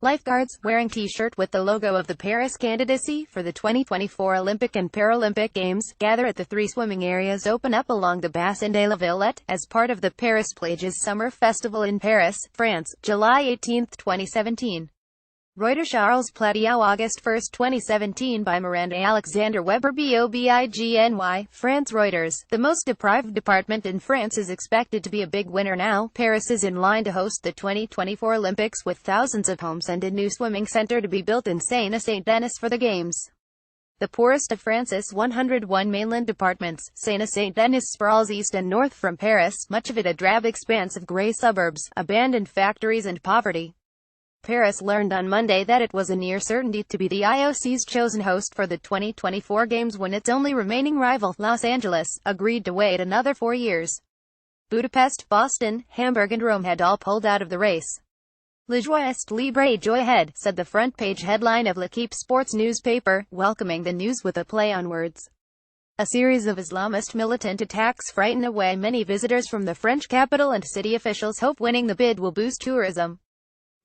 Lifeguards, wearing t-shirt with the logo of the Paris candidacy for the 2024 Olympic and Paralympic Games, gather at the three swimming areas open up along the Bassin de la Villette, as part of the Paris Plages Summer Festival in Paris, France, July 18, 2017. Reuters. Charles Platiau, August 1, 2017, by Miranda Alexander Weber, BOBIGNY, France. Reuters. The most deprived department in France is expected to be a big winner now. Paris is in line to host the 2024 Olympics, with thousands of homes and a new swimming center to be built in Seine-Saint-Denis for the Games. The poorest of France's 101 mainland departments, Seine-Saint-Denis sprawls east and north from Paris, much of it a drab expanse of grey suburbs, abandoned factories and poverty. Paris learned on Monday that it was a near certainty to be the IOC's chosen host for the 2024 Games when its only remaining rival, Los Angeles, agreed to wait another 4 years. Budapest, Boston, Hamburg and Rome had all pulled out of the race. "Le joie est libre, joy ahead," said the front-page headline of L'Équipe sports newspaper, welcoming the news with a play on words. A series of Islamist militant attacks frighten away many visitors from the French capital, and city officials hope winning the bid will boost tourism.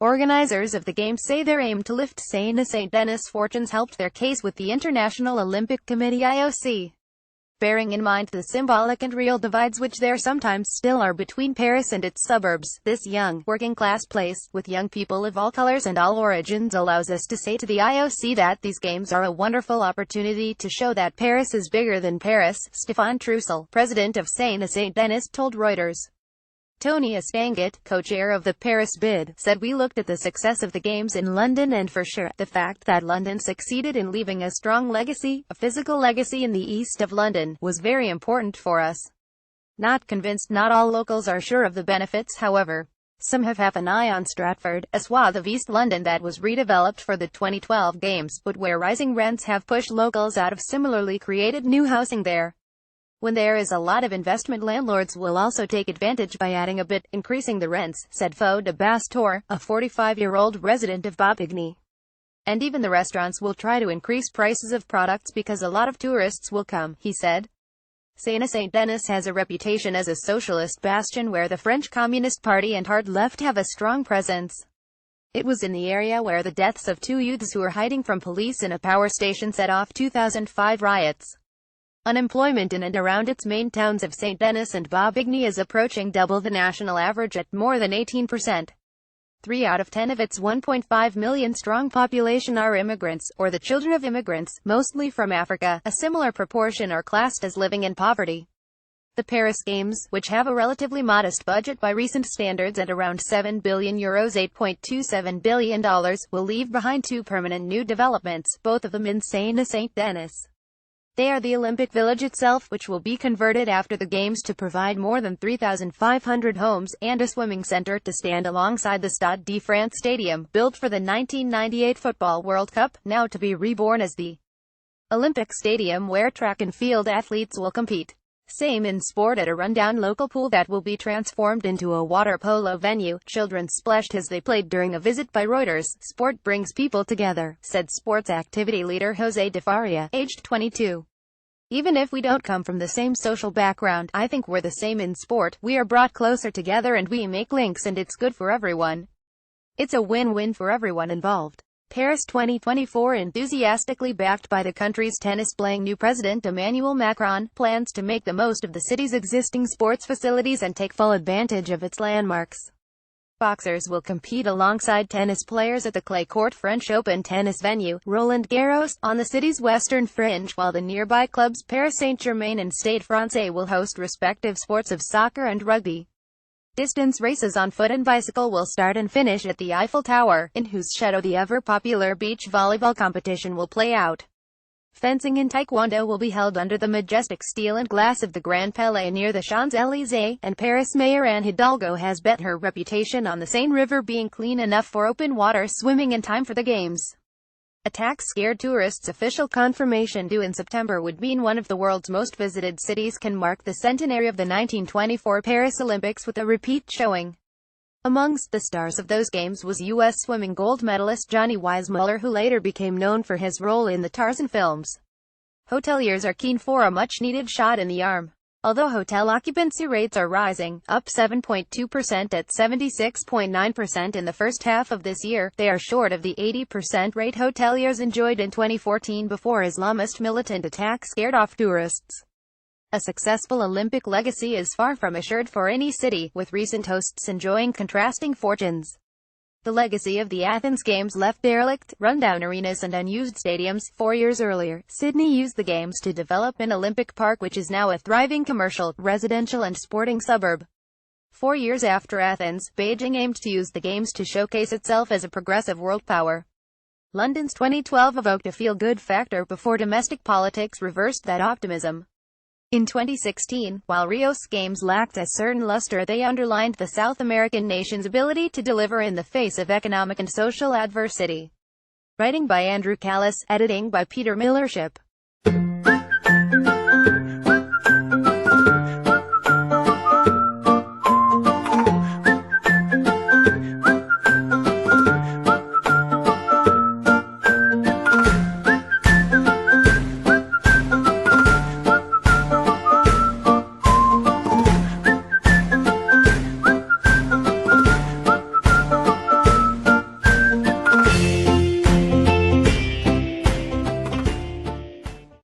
Organizers of the Games say their aim to lift Seine-Saint-Denis fortunes helped their case with the International Olympic Committee (IOC). Bearing in mind the symbolic and real divides which there sometimes still are between Paris and its suburbs, this young, working-class place, with young people of all colors and all origins, allows us to say to the IOC that these Games are a wonderful opportunity to show that Paris is bigger than Paris, Stéphane Troussel, president of Seine-Saint-Denis, told Reuters. Tony Estanguet, co-chair of the Paris bid, said, "We looked at the success of the Games in London, and for sure, the fact that London succeeded in leaving a strong legacy, a physical legacy in the east of London, was very important for us." Not convinced. Not all locals are sure of the benefits, however. Some have half an eye on Stratford, a swath of East London that was redeveloped for the 2012 Games, but where rising rents have pushed locals out of similarly created new housing there. When there is a lot of investment, landlords will also take advantage by adding a bit, increasing the rents, said Faux de Bastor, a 45-year-old resident of Bobigny. And even the restaurants will try to increase prices of products because a lot of tourists will come, he said. Seine-Saint-Denis has a reputation as a socialist bastion where the French Communist Party and hard left have a strong presence. It was in the area where the deaths of two youths who were hiding from police in a power station set off 2005 riots. Unemployment in and around its main towns of Saint-Denis and Bobigny is approaching double the national average at more than 18%. 3 out of 10 of its 1.5 million strong population are immigrants, or the children of immigrants, mostly from Africa. A similar proportion are classed as living in poverty. The Paris Games, which have a relatively modest budget by recent standards at around €7 billion ($8.27 billion), will leave behind 2 permanent new developments, both of them in Seine-Saint-Denis. They are the Olympic Village itself, which will be converted after the Games to provide more than 3,500 homes, and a swimming center to stand alongside the Stade de France stadium, built for the 1998 Football World Cup, now to be reborn as the Olympic Stadium where track and field athletes will compete. Same in sport, at a rundown local pool that will be transformed into a water polo venue. Children splashed as they played during a visit by Reuters. Sport brings people together, said sports activity leader Jose de Faria, aged 22. "Even if we don't come from the same social background, I think we're the same in sport. We are brought closer together and we make links, and it's good for everyone. It's a win-win for everyone involved." Paris 2024, enthusiastically backed by the country's tennis-playing new president Emmanuel Macron, plans to make the most of the city's existing sports facilities and take full advantage of its landmarks. Boxers will compete alongside tennis players at the clay court French Open tennis venue, Roland Garros, on the city's western fringe, while the nearby clubs Paris Saint-Germain and Stade Francais will host respective sports of soccer and rugby. Distance races on foot and bicycle will start and finish at the Eiffel Tower, in whose shadow the ever-popular beach volleyball competition will play out. Fencing and taekwondo will be held under the majestic steel and glass of the Grand Palais near the Champs-Élysées, and Paris Mayor Anne Hidalgo has bet her reputation on the Seine River being clean enough for open water swimming in time for the Games. Attacks scared tourists. Official confirmation due in September would mean one of the world's most visited cities can mark the centenary of the 1924 Paris Olympics with a repeat showing. Amongst the stars of those Games was U.S. swimming gold medalist Johnny Weissmuller, who later became known for his role in the Tarzan films. Hoteliers are keen for a much-needed shot in the arm. Although hotel occupancy rates are rising, up 7.2% at 76.9% in the first half of this year, they are short of the 80% rate hoteliers enjoyed in 2014 before Islamist militant attacks scared off tourists. A successful Olympic legacy is far from assured for any city, with recent hosts enjoying contrasting fortunes. The legacy of the Athens Games left derelict, rundown arenas and unused stadiums. 4 years earlier, Sydney used the Games to develop an Olympic Park which is now a thriving commercial, residential and sporting suburb. 4 years after Athens, Beijing aimed to use the Games to showcase itself as a progressive world power. London's 2012 evoked a feel-good factor before domestic politics reversed that optimism. In 2016, while Rio's Games lacked a certain luster, they underlined the South American nation's ability to deliver in the face of economic and social adversity. Writing by Andrew Callis, editing by Peter Millership.